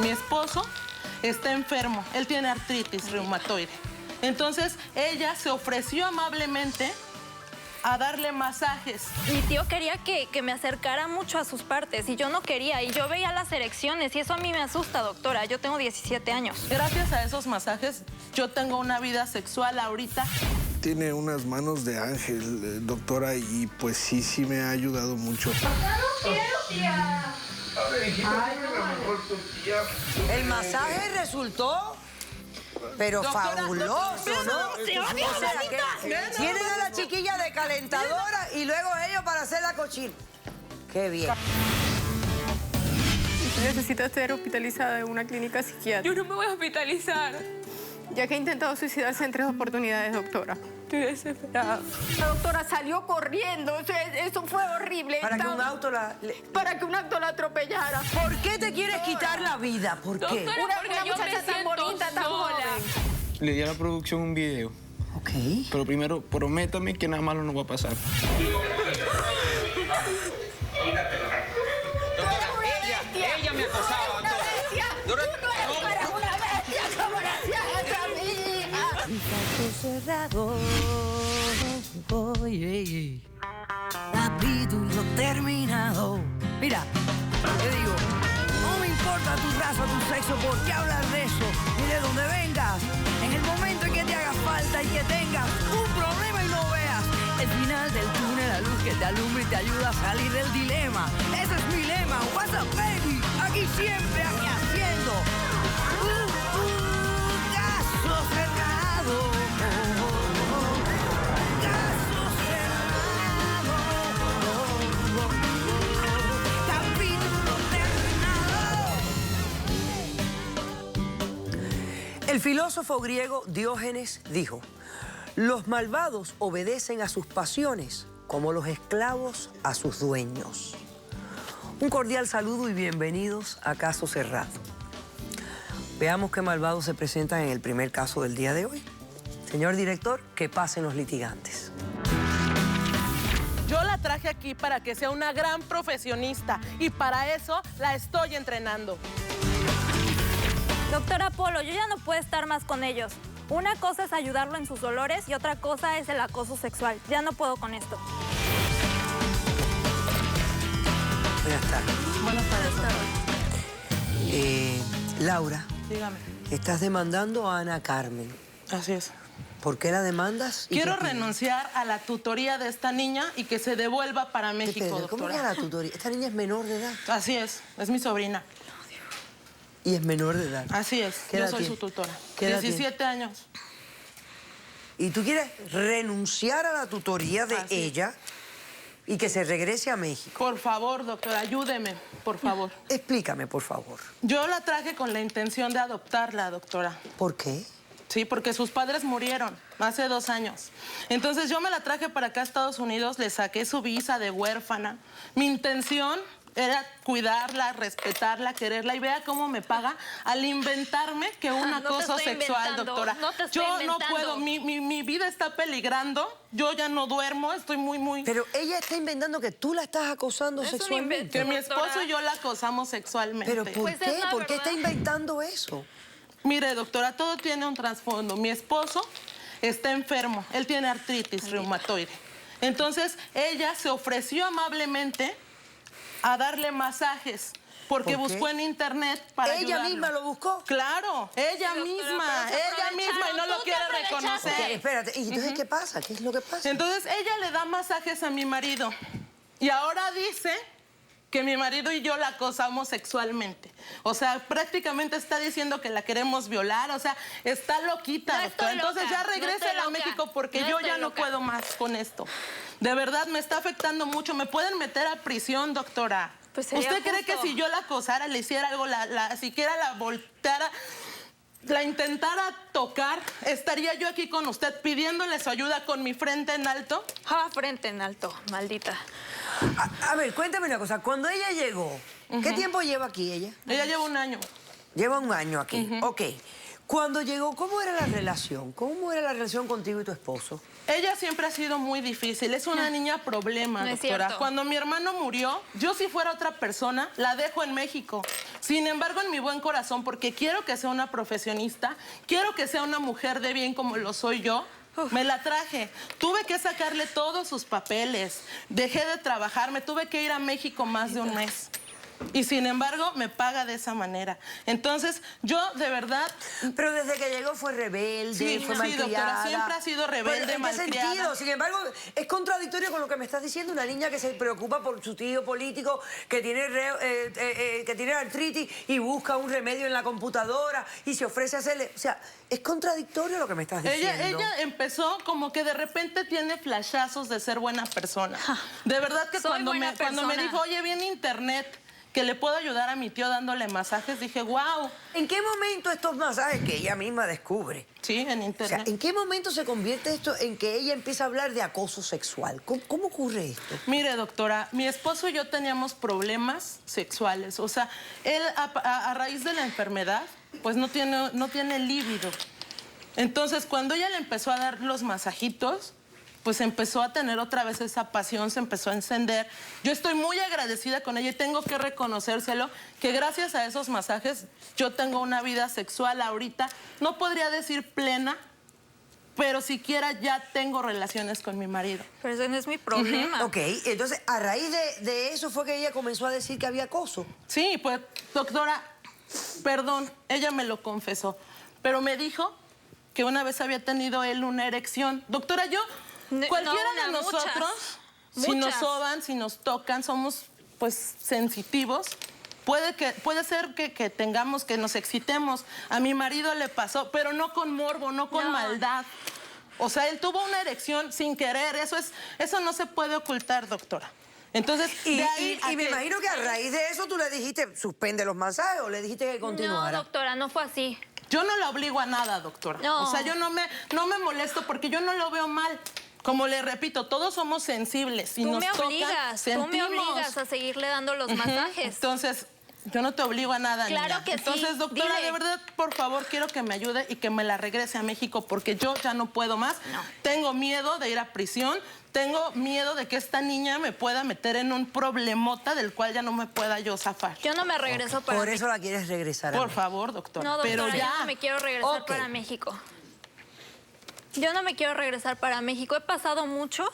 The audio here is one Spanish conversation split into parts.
Mi esposo está enfermo, él tiene artritis reumatoide. Entonces, ella se ofreció amablemente a darle masajes. Mi tío quería que me acercara mucho a sus partes y yo no quería. Y yo veía las erecciones y eso a mí me asusta, doctora. Yo tengo 17 años. Gracias a esos masajes, yo tengo una vida sexual ahorita. Tiene unas manos de ángel, doctora, y pues sí me ha ayudado mucho. ¡No quiero, tía! A ver, hijita, a lo mejor tu tía. El masaje resultó, pero Doctora, fabuloso, ¿no? sí, O sea, que tienen a la chiquilla de calentadora y luego ellos para hacer la cochina. Qué bien. Necesito estar hospitalizada en una clínica psiquiátrica. Yo no me voy a hospitalizar. Ya que he intentado suicidarse en 3 oportunidades, doctora. Estoy desesperada. La doctora salió corriendo. Eso fue horrible. Para que un auto Para que un auto la atropellara. ¿Por qué te quieres quitar la vida? ¿Por qué? Doctora, porque Una yo me muchacha tan siento bonita, tan sola. joven. Le di a la producción un video. Ok. Pero primero, prométame que nada malo no va a pasar. Ella me acosaba, Cerrado, capítulo terminado. Mira, te digo, no me importa tu raza, tu sexo, por qué hablas de eso, ni de dónde vengas. En el momento en que te haga falta y que tengas un problema y no veas el final del túnel, la luz que te alumbra y te ayuda a salir del dilema. Ese es mi lema, what's up, baby, aquí siempre, aquí haciendo caso cerrado. El filósofo griego Diógenes dijo: los malvados obedecen a sus pasiones como los esclavos a sus dueños. Un cordial saludo y bienvenidos a Caso Cerrado. Veamos qué malvados se presentan en el primer caso del día de hoy. Señor director, que pasen los litigantes. Yo la traje aquí para que sea una gran profesionista y para eso la estoy entrenando. Doctora Polo, yo ya no puedo estar más con ellos. Una cosa es ayudarlo en sus dolores y otra cosa es el acoso sexual. Ya no puedo con esto. Buenas tardes. Buenas tardes. Laura, Dígame. estás demandando a Ana Carmen. Así es. ¿Por qué la demandas? ¿Y Quiero qué pide? renunciar a la tutoría de esta niña y que se devuelva para México, Espérate, ¿cómo que a doctora. la tutoría? Esta niña es menor de edad. Así es mi sobrina. Y es menor de edad. Así es, ¿Qué yo edad soy tiene? su tutora. ¿Qué edad 17 años. ¿Y tú quieres renunciar a la tutoría de Así es. ella y que se regrese a México? Por favor, doctora, ayúdeme, por favor. Explícame, por favor. Yo la traje con la intención de adoptarla, doctora. ¿Por qué? Sí, porque sus padres murieron hace 2 años. Entonces yo me la traje para acá a Estados Unidos, le saqué su visa de huérfana. Mi intención era cuidarla, respetarla, quererla y vea cómo me paga al inventarme que un No te acoso estoy sexual, inventando, doctora. no te estoy Yo no inventando. puedo, mi vida está peligrando, yo ya no duermo, estoy muy... Pero ella está inventando que tú la estás acosando Es un sexualmente. invento. Que mi Doctora. esposo y yo la acosamos sexualmente. ¿Pero por Pues es qué? la ¿Por qué verdad. está inventando eso? Mire, doctora, todo tiene un trasfondo. Mi esposo está enfermo, él tiene artritis reumatoide. Entonces, ella se ofreció amablemente a darle masajes porque ¿Por qué? buscó en internet para ¿Ella ayudarlo. misma lo buscó? Claro, ella doctora, misma, pero se ella misma y no aprovecharon, lo tú te quiere aprovechaste. reconocer. Espérate, ¿y entonces qué pasa? ¿Qué es lo que pasa? Entonces, ella le da masajes a mi marido y ahora dice que mi marido y yo la acosamos sexualmente. O sea, prácticamente está diciendo que la queremos violar. O sea, está loquita, No doctora. estoy Entonces loca, ya no regrésela estoy a loca. México porque No yo estoy ya no loca. puedo más con esto. De verdad, me está afectando mucho. Me pueden meter a prisión, doctora. Pues sería ¿Usted cree justo. que si yo la acosara, le hiciera algo, siquiera la volteara, la intentara tocar, estaría yo aquí con usted pidiéndole su ayuda con mi frente en alto? Frente en alto, maldita. A ver, cuéntame una cosa. Cuando ella llegó, ¿qué tiempo lleva aquí ella? Ella lleva 1 año. Lleva 1 año aquí. Ok. Cuando llegó, ¿cómo era la relación? ¿Cómo era la relación contigo y tu esposo? Ella siempre ha sido muy difícil, es una niña problema, No es doctora. cierto. Cuando mi hermano murió, yo si fuera otra persona, la dejo en México. Sin embargo, en mi buen corazón, porque quiero que sea una profesionista, quiero que sea una mujer de bien como lo soy yo, me la traje. Tuve que sacarle todos sus papeles, dejé de trabajar, me tuve que ir a México más de un mes. Y sin embargo, me paga de esa manera. Entonces, yo de verdad... Pero desde que llegó fue rebelde, Sí, fue sí, malcriada. doctora, siempre ha sido rebelde, Pero, ¿en qué malcriada. sentido? Sin embargo, es contradictorio con lo que me estás diciendo. Una niña que se preocupa por su tío político, que tiene artritis y busca un remedio en la computadora y se ofrece a hacerle... O sea, es contradictorio lo que me estás diciendo. Ella empezó como que de repente tiene flashazos de ser buena persona. De verdad que Soy cuando buena me persona. dijo, oye, viene internet, que le puedo ayudar a mi tío dándole masajes, dije, wow. ¿En qué momento estos masajes que ella misma descubre? Sí, en O sea, internet. ¿en qué momento se convierte esto en que ella empieza a hablar de acoso sexual? ¿Cómo ocurre esto? Mire, doctora, mi esposo y yo teníamos problemas sexuales. O sea, él a raíz de la enfermedad, pues no tiene líbido. Entonces, cuando ella le empezó a dar los masajitos, pues empezó a tener otra vez esa pasión, se empezó a encender. Yo estoy muy agradecida con ella y tengo que reconocérselo, que gracias a esos masajes yo tengo una vida sexual ahorita, no podría decir plena, pero siquiera ya tengo relaciones con mi marido. Pero ese no es mi problema. Ok, entonces, a raíz de eso fue que ella comenzó a decir que había acoso. Sí, pues, doctora, perdón, ella me lo confesó, pero me dijo que una vez había tenido él una erección. Doctora, yo, cualquiera no, de muchas, nosotros, si nos muchas. soban, si nos tocan, somos, pues, sensitivos. Puede ser que tengamos, que nos excitemos. A mi marido le pasó, pero no con morbo, no con maldad. O sea, él tuvo una erección sin querer. Eso no se puede ocultar, doctora. Entonces, Y de ahí a me imagino que a raíz de eso tú le dijiste, suspende los masajes, o le dijiste que No, continuara. doctora, no fue así. Yo no la obligo a nada, doctora. No. O sea, yo no me molesto porque yo no lo veo mal. Como le repito, todos somos sensibles. Y Tú nos me tocan, obligas, tú me sentimos. obligas a seguirle dando los masajes. Entonces, yo no te obligo a nada, Claro niña. que sí, Entonces, doctora, dile. de verdad, por favor, quiero que me ayude y que me la regrese a México porque yo ya no puedo más. Tengo miedo de ir a prisión. Tengo miedo de que esta niña me pueda meter en un problemota del cual ya no me pueda yo zafar. Yo no me regreso para Por México. eso la quieres regresar a Por México. favor, doctora. No, doctora, pero yo ya. no me quiero regresar Ok. para México. Yo no me quiero regresar para México. He pasado mucho.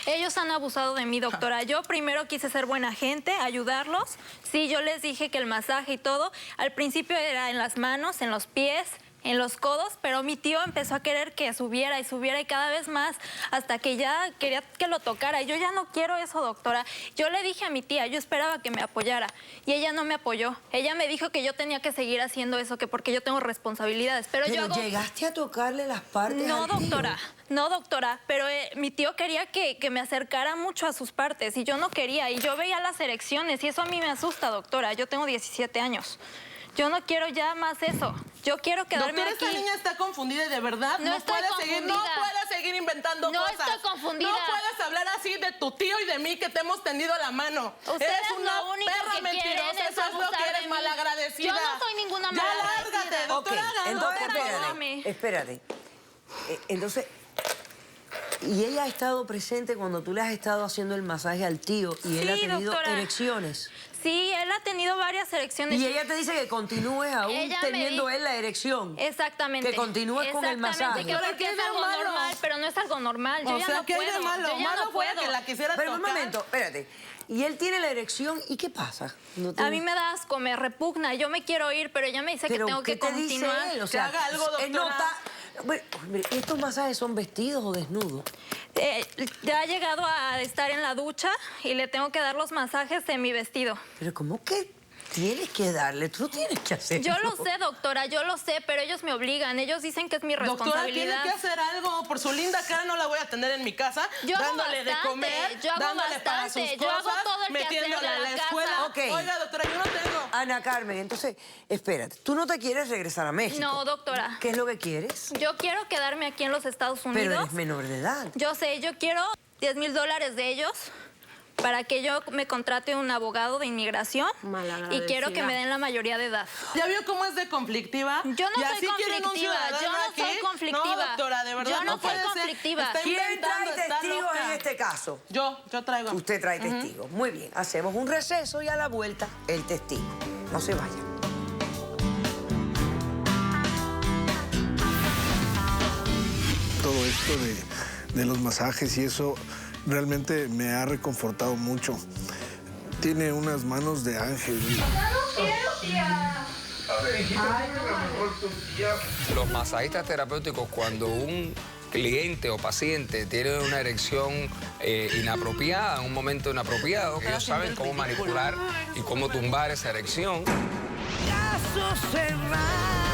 Ellos han abusado de mí, doctora. Yo primero quise ser buena gente, ayudarlos. Sí, yo les dije que el masaje y todo, al principio era en las manos, en los pies, en los codos, pero mi tío empezó a querer que subiera y cada vez más, hasta que ya quería que lo tocara. Y yo ya no quiero eso, doctora. Yo le dije a mi tía, yo esperaba que me apoyara, y ella no me apoyó. Ella me dijo que yo tenía que seguir haciendo eso, que porque yo tengo responsabilidades. Pero yo hago... ¿llegaste a tocarle las partes No, al tío? doctora. No, doctora, pero mi tío quería que me acercara mucho a sus partes y yo no quería. Y yo veía las erecciones y eso a mí me asusta, doctora. Yo tengo 17 años. Yo no quiero ya más eso. Yo quiero quedarme Doctora, aquí. esta niña está confundida y de verdad No estoy puedes confundida. seguir inventando No cosas. estoy confundida. No puedes hablar así de tu tío y de mí que te hemos tendido la mano. Ustedes eres una lo único perra que quieren mentirosa, es eso es lo abusar que de eres mí. malagradecida. Yo no soy ninguna Ya malagradecida. lárgate, Ok, doctora. entonces Perdóname. espérate. Entonces, ¿y ella ha estado presente cuando tú le has estado haciendo el masaje al tío y él Sí, ha tenido doctora. erecciones? Sí, él ha tenido varias erecciones. Y ella te dice que continúes aún Ella me teniendo di- él la erección. Exactamente. Que continúes con el masaje. Que porque ¿Qué es hay de algo malo? normal, pero no es algo normal. Yo O ya sea, no ¿qué hay puedo. de malo? Yo ya Malo no fuera puedo. que la quisiera Pero un tocar. momento, espérate. Y él tiene la erección, ¿y qué pasa? No te- A mí me da asco, me repugna. Yo me quiero ir, pero ella me dice que ¿Pero tengo qué que te dice continuar. él? O sea, haga algo, él no doctora. está... Bueno, mire, ¿estos masajes son vestidos o desnudos? Ya ha llegado a estar en la ducha y le tengo que dar los masajes de mi vestido. Pero ¿cómo que tienes que darle? Tú tienes que hacerlo. Yo lo sé, doctora, yo lo sé, pero ellos me obligan. Ellos dicen que es mi Doctora, tiene responsabilidad. que hacer algo. Por su linda cara no la voy a tener en mi casa. Yo hago dándole de bastante, comer, yo hago dándole para sus bastante, cosas, yo hago todo el quehacer metiéndole de a la la casa. escuela. Ok. Oiga, doctora, yo no tengo. Ana Carmen, entonces, espérate. ¿Tú no te quieres regresar a México? No, doctora. ¿Qué es lo que quieres? Yo quiero quedarme aquí en los Estados Pero Unidos. eres menor de edad. Yo sé, yo quiero $10,000 de ellos para que yo me contrate un abogado de inmigración y quiero que me den la mayoría de edad. ¿Ya vio cómo es de conflictiva? Yo no ¿Y soy así quieren un conflictiva, ciudadano yo no aquí? soy conflictiva. No, doctora, de verdad Yo no no puede soy ser. conflictiva. Está ¿Quién inventando, trae está testigos loca. en este caso? Yo traigo. Usted trae testigos. Muy bien, hacemos un receso y a la vuelta el testigo. No se vayan. Todo esto de los masajes y eso realmente me ha reconfortado mucho. Tiene unas manos de ángel. Los masajistas terapéuticos, cuando un cliente o paciente tiene una erección inapropiada, en un momento inapropiado, ellos saben cómo manipular y cómo tumbar esa erección. Caso cerrado.